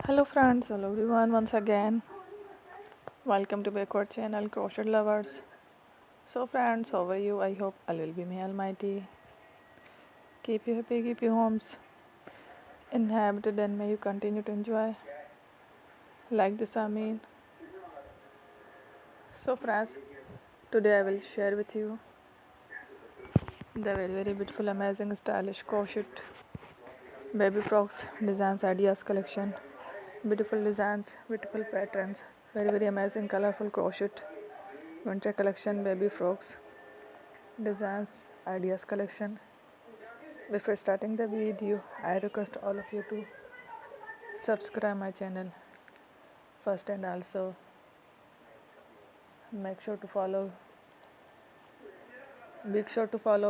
Hello friends, hello everyone once again. Welcome to backward channel Crochet Lovers. So friends, how are you? I hope all will be may almighty. Keep you happy, keep you homes inhabited and may you continue to enjoy. Like this I mean. So friends, today I will share with you the very beautiful amazing stylish crochet baby frocks designs ideas collection. Beautiful designs, beautiful patterns, very amazing colorful crochet winter collection baby frocks designs ideas collection. Before starting the video, I request all of you to subscribe my channel first and also make sure to follow,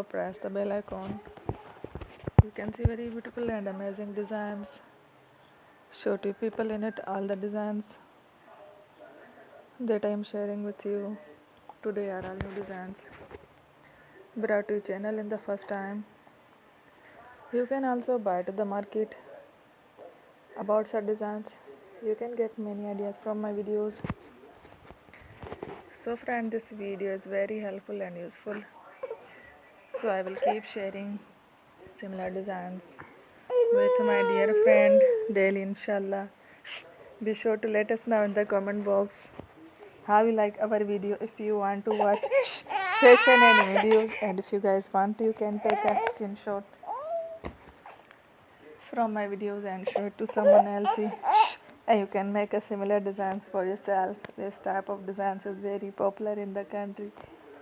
press the bell icon. You can see very beautiful and amazing designs. Show to people in it all the designs that I am sharing with you. Today are all new designs brought to your channel in the first time. You can also buy to the market about such designs. You can get many ideas from my videos. So friend, this video is very helpful and useful. So I will keep sharing similar designs with my dear friend daily inshallah. Be sure to let us know in the comment box how you like our video. If you want to watch fashion and videos, and if you guys want to, you can take a screenshot from my videos and show it to someone else, and you can make a similar designs for yourself. This type of designs is very popular in the country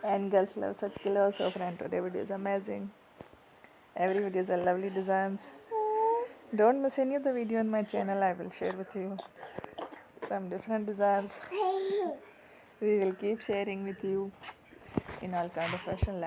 and girls love such colors. So friend, today video is amazing. Every video is a lovely designs. Don't miss any of the video on my channel. I will share with you some different designs. We will keep sharing with you in all kind of fashion.